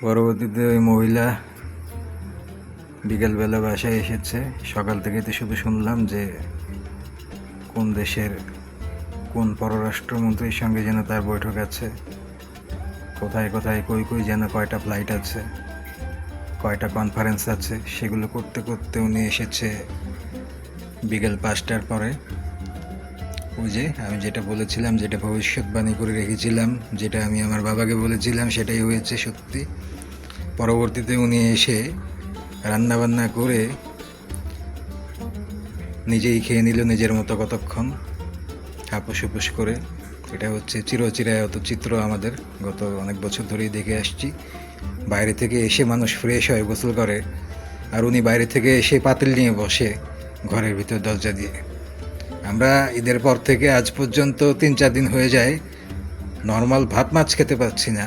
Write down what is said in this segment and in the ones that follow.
পরবর্তীতে ওই মহিলা বিকেলবেলা বাসায় এসেছে। সকাল থেকে তো শুধু শুনলাম যে কোন দেশের কোন পররাষ্ট্রমন্ত্রীর সঙ্গে যেন তার বৈঠক আছে, কোথায় কোথায় কই কই যেন কয়টা ফ্লাইট আছে, কয়টা কনফারেন্স আছে, সেগুলো করতে করতে উনি এসেছে বিকেল 5টার পরে। ওই যে আমি যেটা বলেছিলাম, যেটা ভবিষ্যৎবাণী করে রেখেছিলাম, যেটা আমি আমার বাবাকে বলেছিলাম, সেটাই হয়েছে সত্যি। পরবর্তীতে উনি এসে রান্নাবান্না করে নিজেই খেয়ে নিল নিজের মতো কতক্ষণ, হাপুস হুপুস করে। এটা হচ্ছে চিরচিরায়ত চিত্র আমাদের, গত অনেক বছর ধরেই দেখে আসছি। বাইরে থেকে এসে মানুষ ফ্রেশ হয়, গোসল করে, আর উনি বাইরে থেকে এসে পাতিল নিয়ে বসে ঘরের ভিতর দরজা দিয়ে। আমরা ঈদের পর থেকে আজ পর্যন্ত 3-4 দিন হয়ে যায় নর্মাল ভাত মাছ খেতে পাচ্ছি না,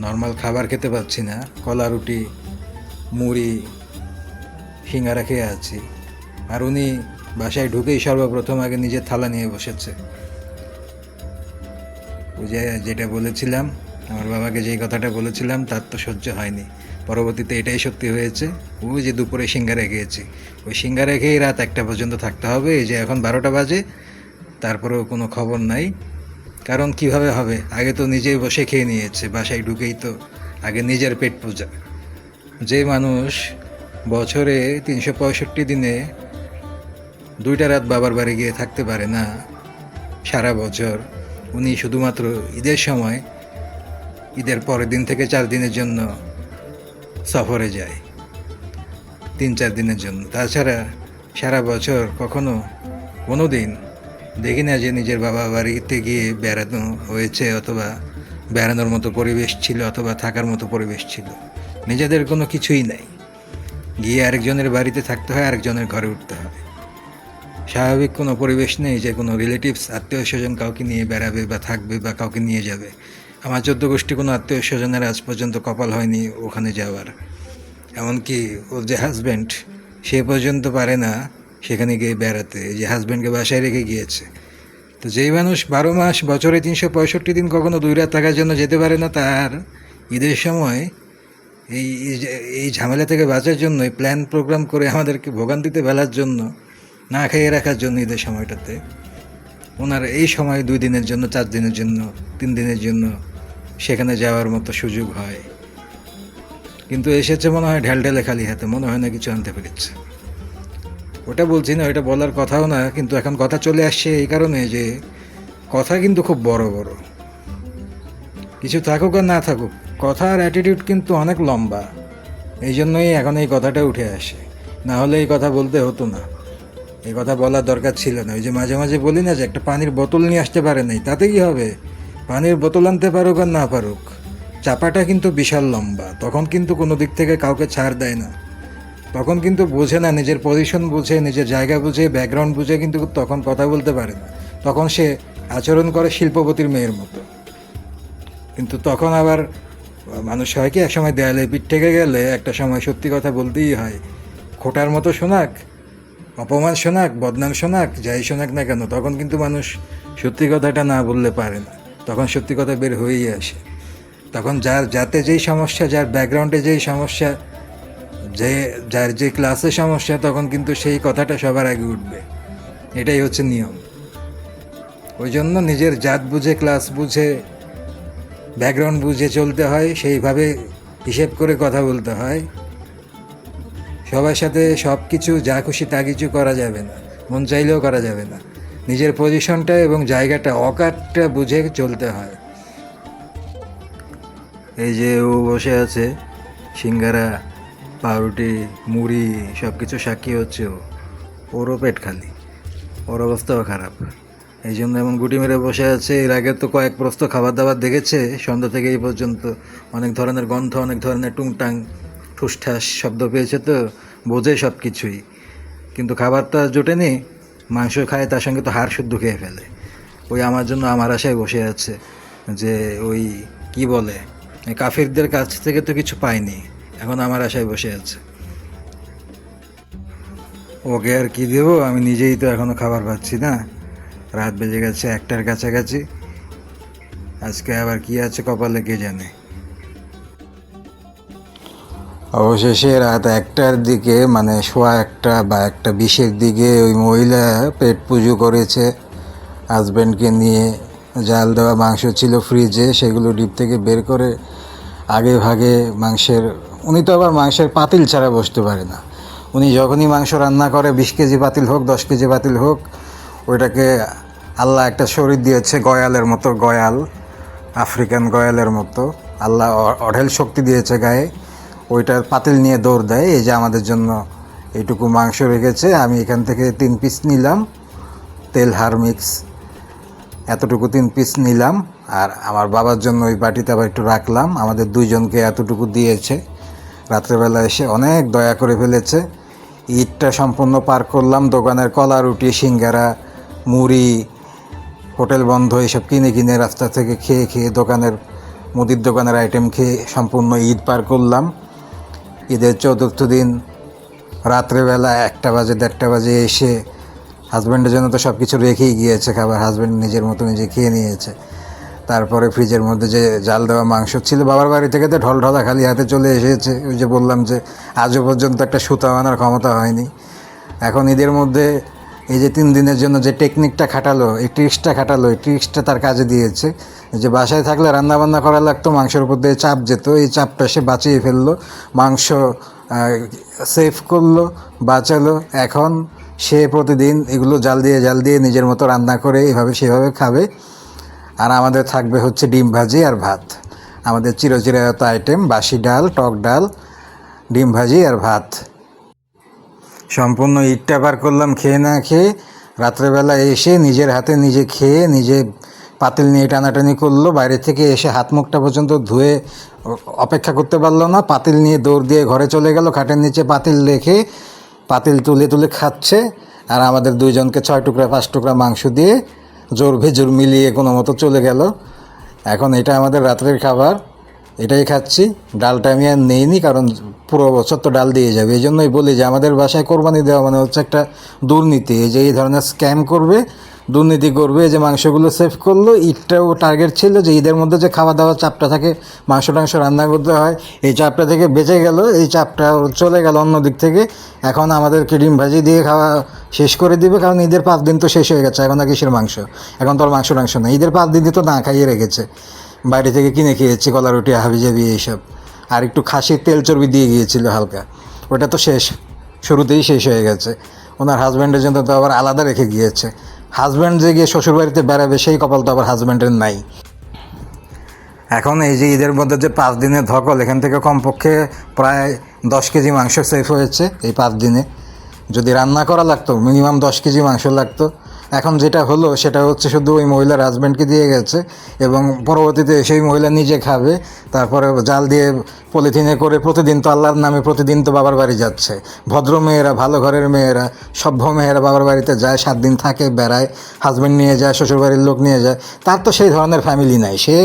নর্মাল খাবার খেতে পাচ্ছি না। কলা রুটি, মুড়ি, সিঙ্গারা খেয়ে আছি, আর উনি বাসায় ঢুকেই সর্বপ্রথম আগে নিজের থালা নিয়ে বসেছে। ওই যে যেটা বলেছিলাম, আমার বাবাকে যেই কথাটা বলেছিলাম, তার তো সহ্য হয়নি। পরবর্তীতে এটাই সত্যি হয়েছে। ওই যে দুপুরে সিঙ্গারা খেয়েছি, ওই সিঙ্গারা খেয়েই রাত 1টা পর্যন্ত থাকতে হবে। এই যে এখন 12টা বাজে, তারপরেও কোনো খবর নাই। কারণ কিভাবে হবে, আগে তো নিজেই বসে খেয়ে নিয়েছে বাসায় ঢুকেই। তো আগে নিজের পেট পূজা। যে মানুষ বছরে 365 দিনে 2টা রাত বাবার বাড়ি গিয়ে থাকতে পারে না সারা বছর, উনি শুধুমাত্র ঈদের সময়, ঈদের পরের দিন থেকে 4 দিনের জন্য সফরে যায়, 3-4 দিনের জন্য। তাছাড়া সারা বছর কখনো কোনো দিন দেখি না যে নিজের বাবা বাড়িতে গিয়ে বেড়ানো হয়েছে, অথবা বেড়ানোর মতো পরিবেশ ছিল, অথবা থাকার মতো পরিবেশ ছিল। নিজেদের কোনো কিছুই নাই, গিয়ে আরেকজনের বাড়িতে থাকতে হয়, আরেকজনের ঘরে উঠতে হয়। স্বাভাবিক কোনো পরিবেশ নেই যে কোনো রিলেটিভস, আত্মীয় স্বজন কাউকে নিয়ে বেড়াবে বা থাকবে বা কাউকে নিয়ে যাবে। আমার 14 গোষ্ঠী কোনো আত্মীয় স্বজনের আজ পর্যন্ত কপাল হয়নি ওখানে যাওয়ার। এমনকি ওর যে হাজব্যান্ড, সে পর্যন্ত পারে না সেখানে গিয়ে বেড়াতে, যে হাজব্যান্ডকে বাসায় রেখে গিয়েছে। তো যেই মানুষ 12 মাস বছরে 365 দিন কখনো 2 রাত থাকার জন্য যেতে পারে না, তার ঈদের সময় এই এই ঝামেলা থেকে বাঁচার জন্য প্ল্যান প্রোগ্রাম করে আমাদেরকে ভোগান্তিতে ফেলার জন্য, না খেয়ে রাখার জন্য ঈদের সময়টাতে ওনার এই সময় 2 দিনের জন্য, 4 দিনের জন্য, 3 দিনের জন্য সেখানে যাওয়ার মতো সুযোগ হয়। কিন্তু এসেছে মনে হয় ঢেলঢেলে খালি হাতে, মনে হয় না কিছু আনতে পেরেছে। ওটা বলছি না, ওটা বলার কথাও না, কিন্তু এখন কথা চলে আসছে এই কারণে যে কথা কিন্তু খুব বড় বড়, কিছু থাকুক আর না থাকুক, কথার অ্যাটিটিউড কিন্তু অনেক লম্বা। এই জন্যই এখন এই কথাটা উঠে আসে, না হলে এই কথা বলতে হতো না, এই কথা বলার দরকার ছিল না। ওই যে মাঝে মাঝে বলি না যে একটা পানির বোতল নিয়ে আসতে পারে নাই, তাতে কি হবে? পানির বোতল আনতে পারুক আর না পারুক, চাপাটা কিন্তু বিশাল লম্বা। তখন কিন্তু কোনো দিক থেকে কাউকে ছাড় দেয় না, তখন কিন্তু বোঝে না, নিজের পজিশন বুঝে, নিজের জায়গা বুঝে, ব্যাকগ্রাউন্ড বুঝে কিন্তু তখন কথা বলতে পারে না। তখন সে আচরণ করে শিল্পপতির মেয়ের মতো। কিন্তু তখন আবার মানুষ হয় কি, একসময় দেয়ালে পিঠ থেকে গেলে একটা সময় সত্যি কথা বলতেই হয়। খোটার মতো শোনাক, অপমান শোনাক, বদনাম শোনাক, যাই শোনাক না কেন, তখন কিন্তু মানুষ সত্যি কথাটা না বললে পারে না, তখন সত্যি কথা বের হয়েই আসে। তখন যাতে যেই সমস্যা, যার ব্যাকগ্রাউন্ডে যেই সমস্যা, যার যে ক্লাসে সমস্যা, তখন কিন্তু সেই কথাটা সবার আগে উঠবে। এটাই হচ্ছে নিয়ম। ওই জন্য নিজের জাত বুঝে, ক্লাস বুঝে, ব্যাকগ্রাউন্ড বুঝে চলতে হয়, সেইভাবে হিসেব করে কথা বলতে হয়। সবার সাথে সব কিছু যা খুশি তা কিছু করা যাবে না, মন চাইলেও করা যাবে না। নিজের পজিশনটা এবং জায়গাটা, অকাতটা বুঝে চলতে হয়। এই যে ও বসে আছে, সিঙ্গারা, পাউরুটি, মুড়ি সব কিছু সাক্ষী হচ্ছে ও, ওরও পেট খালি, ওর অবস্থাও খারাপ। এই জন্য এমন গুটি মেরে বসে আছে। এর আগে তো কয়েক প্রস্ত খাবার দাবার দেখেছে, সন্ধ্যা থেকে এই পর্যন্ত অনেক ধরনের গন্ধ, অনেক ধরনের টুংটাং ঠুসঠাস শব্দ পেয়েছে, তো বোঝে সব কিছুই। কিন্তু খাবার তো আর জোটেনি, মাংস খায়, তার সঙ্গে তো হাড় শুদ্ধ খেয়ে ফেলে। ওই আমার জন্য আমার আশায় বসে আছে যে ওই কি বলে, কাফিরদের কাছ থেকে তো কিছু পাইনি, এখন আমার আশায় বসে আছে। ওকে আর কি দেবো, আমি নিজেই তো এখনও খাবার পাচ্ছি না। রাত বেজে গেছে 1টার কাছাকাছি। আজকে আবার কি আছে কপালে কে জানে। অবশেষে রাত 1টার দিকে মানে সোয়া 1টা বা 1টা 20-এর দিকে ওই মহিলা পেট পুজো করেছে হাজব্যান্ডকে নিয়ে। জাল দেওয়া মাংস ছিল ফ্রিজে, সেগুলো ডিপ থেকে বের করে আগে ভাগে মাংসের, উনি তো আবার মাংসের পাতিল ছাড়া বসতে পারে না। উনি যখনই মাংস রান্না করে 20 কেজি পাতিল হোক 10 কেজি পাতিল হোক, ওইটাকে আল্লাহ একটা শরীর দিয়েছে গয়ালের মতো, গয়াল, আফ্রিকান গয়ালের মতো আল্লাহ অঢেল শক্তি দিয়েছে গায়ে। ওইটার পাতিল নিয়ে দৌড় দেয়। এই যে আমাদের জন্য এইটুকু মাংস রেখেছে, আমি এখান থেকে 3 পিস নিলাম, তেল হার মিক্স এতটুকু 3 পিস নিলাম, আর আমার বাবার জন্য ওই বাটিতে আবার একটু রাখলাম। আমাদের দুইজনকে এতটুকু দিয়েছে। রাত্রেবেলা এসে অনেক দয়া করে ফেলেছে। ঈদটা সম্পূর্ণ পার করলাম দোকানের কলা রুটি, সিঙ্গারা, মুড়ি, হোটেল বন্ধ এসব কিনে কিনে রাস্তা থেকে খেয়ে খেয়ে দোকানের মুদির দোকানের আইটেম খেয়ে সম্পূর্ণ ঈদ পার করলাম। ঈদের 4র্থ দিন রাত্রেবেলা 1টা বাজে 1:30 বাজে এসে হাজব্যান্ডের জন্য তো সব কিছু রেখেই গিয়েছে খাবার, হাজব্যান্ড নিজের মতো নিজে খেয়ে নিয়েছে। তারপরে ফ্রিজের মধ্যে যে জাল দেওয়া মাংস ছিল, বাবার বাড়ি থেকে তো ঢলঢলা খালি হাতে চলে এসেছে। ওই যে বললাম যে আজও পর্যন্ত একটা সুতা আনার ক্ষমতা হয়নি। এখন ঈদের মধ্যে এই যে 3 দিনের জন্য যে টেকনিকটা খাটালো, এই ট্রিক্সটা খাটালো, এই ট্রিক্সটা তার কাজে দিয়েছে। যে বাসায় থাকলে রান্নাবান্না করা লাগতো, মাংসের উপর দিয়ে চাপ যেত, এই চাপটা সে বাঁচিয়ে ফেললো, মাংস সেভ করলো, বাঁচালো। এখন সে প্রতিদিন এগুলো জাল দিয়ে নিজের মতো রান্না করে এভাবে সেভাবে খাবে। আর আমাদের থাকবে হচ্ছে ডিম ভাজি আর ভাত, আমাদের চিরচিরায়ত আইটেম, বাসি ডাল, টক ডাল, ডিম ভাজি আর ভাত। সম্পূর্ণ ঈদটা পার করলাম খেয়ে না খেয়ে। রাত্রেবেলা এসে নিজের হাতে নিজে খেয়ে নিজে পাতিল নিয়ে টানাটানি করলো। বাইরে থেকে এসে হাত মুখটা পর্যন্ত ধুয়ে অপেক্ষা করতে পারলো না, পাতিল নিয়ে দৌড় দিয়ে ঘরে চলে গেল। খাটের নিচে পাতিল রেখে পাতিল তুলে তুলে খাচ্ছে। আর আমাদের দুইজনকে 6 টুকরা 5 টুকরা মাংস দিয়ে জোর ভেজুর মিলিয়ে কোনো মতো চলে গেল। এখন এটা আমাদের রাত্রের খাবার, এটাই খাচ্ছি। ডালটা আমি আর নেইনি, কারণ পুরো বছর তো ডাল দিয়ে যাবে। এই জন্যই বলি যে আমাদের বাসায় কোরবানি দেওয়া মানে হচ্ছে একটা দুর্নীতি। এই যে এই ধরনের স্ক্যাম করবে, দুর্নীতি করবে। যে মাংসগুলো সেভ করলো, ঈদটাও টার্গেট ছিল যে ঈদের মধ্যে যে খাওয়া দাওয়ার চাপটা থাকে, মাংস টাংস রান্না করতে হয়, এই চাপটা থেকে বেঁচে গেল। এই চাপটা চলে গেল অন্য দিক থেকে। এখন আমাদেরকে ডিম ভাজি দিয়ে খাওয়া শেষ করে দিবে, কারণ ঈদের 5 দিন তো শেষ হয়ে গেছে। এখন আর কিসের মাংস, এখন তো আর মাংস টাংস না। ঈদের 5 দিন তো না খাইয়ে রেখেছে, বাইরে থেকে কিনে খেয়েছি কলা রুটি, হাবিজাবি এইসব। আর একটু খাসির তেল চর্বি দিয়ে গিয়েছিল হালকা, ওটা তো শেষ, শুরুতেই শেষ হয়ে গেছে। ওনার হাজব্যান্ডের জন্য তো আবার আলাদা রেখে গিয়েছে। হাজব্যান্ড যে গিয়ে শ্বশুরবাড়িতে বেড়াবে সেই কপাল তো আবার হাজব্যান্ডের নাই। এখন এই যে ঈদের মধ্যে যে 5 দিনের ধকল, এখান থেকে কমপক্ষে প্রায় 10 কেজি মাংস সেভ হয়েছে এই 5 দিনে। যদি রান্না করা লাগতো মিনিমাম 10 কেজি মাংস লাগতো। এখন যেটা হলো সেটা হচ্ছে শুধু ওই মহিলার হাজব্যান্ডকে দিয়ে গেছে, এবং পরবর্তীতে সেই মহিলা নিজে খাবে। তারপরে জাল দিয়ে পলিথিনে করে প্রতিদিন তো আল্লাহর নামে প্রতিদিন তো বাবার বাড়ি যাচ্ছে। ভদ্র মেয়েরা, ভালো ঘরের মেয়েরা, সভ্য মেয়েরা বাবার বাড়িতে যায়, 7 দিন থাকে, বেড়ায়, হাজব্যান্ড নিয়ে যায়, শ্বশুরবাড়ির লোক নিয়ে যায়। তার তো সেই ধরনের ফ্যামিলি নাই। সে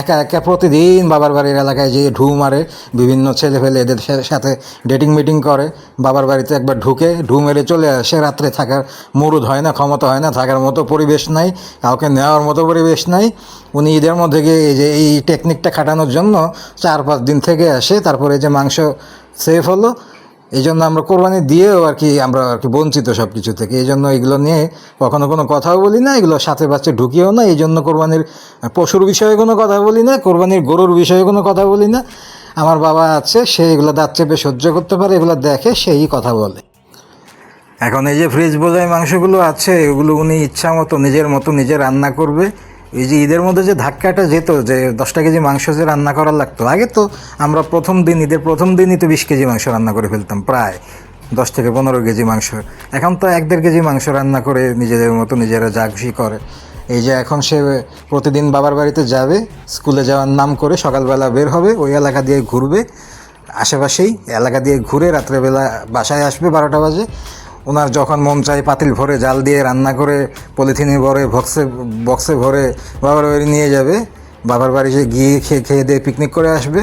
একা একা প্রতিদিন বাবার বাড়ির এলাকায় যেয়ে ঢু মারে, বিভিন্ন ছেলে ফেলে এদের সাথে ডেটিং মিটিং করে, বাবার বাড়িতে একবার ঢুকে ঢু মেরে চলে আসে। রাত্রে থাকার মুরুদ হয় না, ক্ষমতা হয় না, থাকার মতো পরিবেশ নাই, কাউকে নেওয়ার মতো পরিবেশ নাই। উনি ঈদের মধ্যে গিয়ে এই যে এই টেকনিকটা খাটানোর জন্য 4-5 দিন থেকে আসে। তারপরে যে মাংস সেভ হলো, এই জন্য আমরা কোরবানি দিয়েও আমরা বঞ্চিত সব কিছু থেকে। এই জন্য এগুলো নিয়ে কখনো কোনো কথাও বলি না, এগুলো সাথে বাচ্চা ঢুকিয়েও না। এই জন্য কোরবানির পশুর বিষয়ে কোনো কথা বলি না, কোরবানির গরুর বিষয়ে কোনো কথা বলি না। আমার বাবা আছে, সে এগুলো দাঁত চেপে সহ্য করতে পারে, এগুলো দেখে সেই কথা বলে। এখন এই যে ফ্রিজ বোঝাই মাংসগুলো আছে, এগুলো উনি ইচ্ছা মতো নিজের মতো নিজে রান্না করবে। এই যে ঈদের মধ্যে যে ধাক্কাটা যেত, যে 10টা কেজি মাংস যে রান্না করার লাগতো, আগে তো আমরা ঈদের প্রথম দিনই তো 20 কেজি মাংস রান্না করে ফেলতাম, প্রায় 10 থেকে 15 কেজি মাংস। এখন তো 1-1.5 কেজি মাংস রান্না করে নিজেদের মতো নিজেরা যা খুশি করে। এই যে এখন সে প্রতিদিন বাবার বাড়িতে যাবে, স্কুলে যাওয়ার নাম করে সকালবেলা বের হবে, ওই এলাকা দিয়ে ঘুরবে, আশেপাশেই এলাকা দিয়ে ঘুরে রাত্রেবেলা বাসায় আসবে 12টা বাজে। ওনার যখন মন চায় পাতিল ভরে জাল দিয়ে রান্না করে পলিথিনে ভরে বক্সে ভরে বাবার বাড়ি নিয়ে যাবে। বাবার বাড়ি গিয়ে খেয়ে দিয়ে পিকনিক করে আসবে।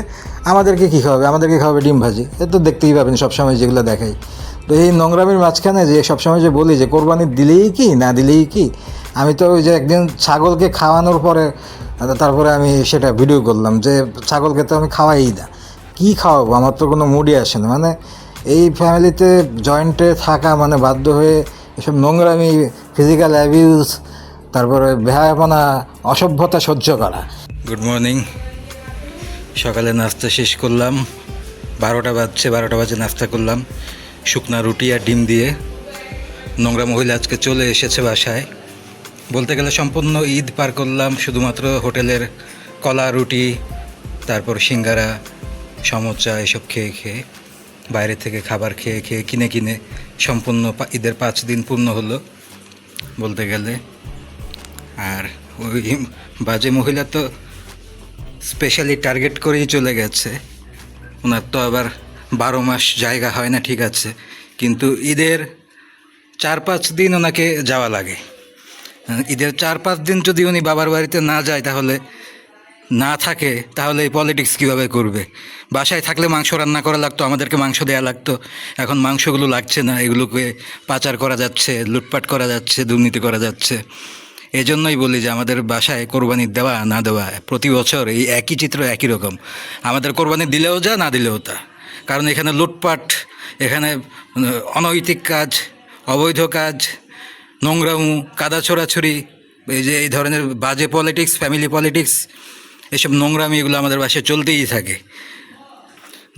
আমাদেরকে কী খাওয়াবে? আমাদেরকে খাওয়াবে ডিম ভাজি। এ তো দেখতেই পাবেন সবসময় যেগুলো দেখাই। তো এই নোংরামির মাঝখানে যে সবসময় যে বলি যে কোরবানি দিলেই কি না দিলেই কি, আমি তো ওই যে একদিন ছাগলকে খাওয়ানোর পরে তারপরে আমি সেটা ভিডিও করলাম যে ছাগলকে তো আমি খাওয়াই না, কী খাওয়াবো, আমার তো কোনো মুডই আসে না। মানে এই ফ্যামিলিতে জয়েন্টে থাকা মানে বাধ্য হয়ে এসব নোংরামি, ফিজিক্যাল অ্যাবিউজ, তারপরে বেহায়াপনা, অসভ্যতা সহ্য করা। Good morning. সকালে নাস্তা শেষ করলাম, 12টা বাজছে, 12টা বাজে নাস্তা করলাম শুকনা রুটি আর ডিম দিয়ে। নোংরা মহিলা আজকে চলে এসেছে বাসায়। বলতে গেলে সম্পূর্ণ ঈদ পার করলাম শুধুমাত্র হোটেলের কলা রুটি, তারপর সিঙ্গারা, সমোচা এসব খেয়ে খেয়ে, বাইরে থেকে খাবার খেয়ে খেয়ে কিনে কিনে সম্পূর্ণ ঈদের 5 দিন পূর্ণ হলো বলতে গেলে। আর ওই বাজে মহিলা তো স্পেশালি টার্গেট করেই চলে গেছে। ওনার তো আবার 12 মাস জায়গা হয় না, ঠিক আছে, কিন্তু ঈদের 4-5 দিন ওনাকে যাওয়া লাগে। ঈদের 4-5 দিন যদি উনি বাবার বাড়িতে না যায়, তাহলে না থাকে, তাহলে এই পলিটিক্স কীভাবে করবে? বাসায় থাকলে মাংস রান্না করা লাগতো, আমাদেরকে মাংস দেওয়া লাগতো। এখন মাংসগুলো লাগছে না, এগুলোকে পাচার করা যাচ্ছে, লুটপাট করা যাচ্ছে, দুর্নীতি করা যাচ্ছে। এই জন্যই বলি যে আমাদের বাসায় কোরবানি দেওয়া না দেওয়া প্রতি বছর এই একই চিত্র, একই রকম। আমাদের কোরবানি দিলেও যা, না দিলেও তা। কারণ এখানে লুটপাট, এখানে অনৈতিক কাজ, অবৈধ কাজ, নোংরামু, কাদা ছোড়াছুরি, এই যে এই ধরনের বাজে পলিটিক্স, ফ্যামিলি পলিটিক্স, এসব নোংরামি, এগুলো আমাদের বাসায় চলতেই থাকে।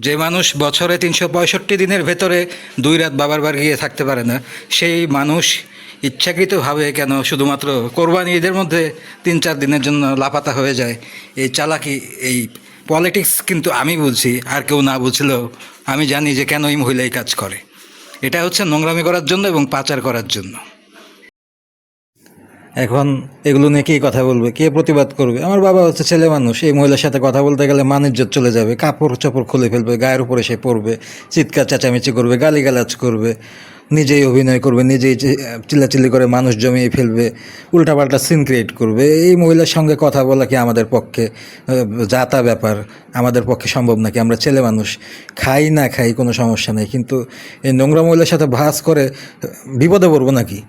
যে মানুষ বছরে 365 দিনের ভেতরে 2 রাত বাবার বাড়ি গিয়ে থাকতে পারে না, সেই মানুষ ইচ্ছাকৃতভাবে কেন শুধুমাত্র কোরবানি ঈদের মধ্যে 3-4 দিনের জন্য লাপাতা হয়ে যায়? এই চালাকি, এই পলিটিক্স কিন্তু আমি বুঝি, আর কেউ না বুঝলেও আমি জানি যে কেন এই মহিলা এই কাজ করে। এটা হচ্ছে নোংরামি করার জন্য এবং পাচার করার জন্য। এখন এগুলো নিয়ে কে কথা বলবে, কে প্রতিবাদ করবে? আমার বাবা হচ্ছে ছেলে মানুষ, এই মহিলার সাথে কথা বলতে গেলে মান ইজ্জত চলে যাবে, কাপড় চোপড় খুলে ফেলবে, গায়ের উপরে সে পড়বে, চিৎকার চেঁচামেচি করবে, গালিগালাজ করবে, নিজেই অভিনয় করবে, নিজেই চিল্লাচিল্লি করে মানুষ জমিয়ে ফেলবে, উল্টাপাল্টা সিন ক্রিয়েট করবে। এই মহিলার সঙ্গে কথা বলা কি আমাদের পক্ষে যাতা ব্যাপার? আমাদের পক্ষে সম্ভব নাকি? আমরা ছেলে মানুষ, খাই না খাই কোনো সমস্যা নেই, কিন্তু এই নোংরা মহিলার সাথে ভাস করে বিপদে পড়বো নাকি?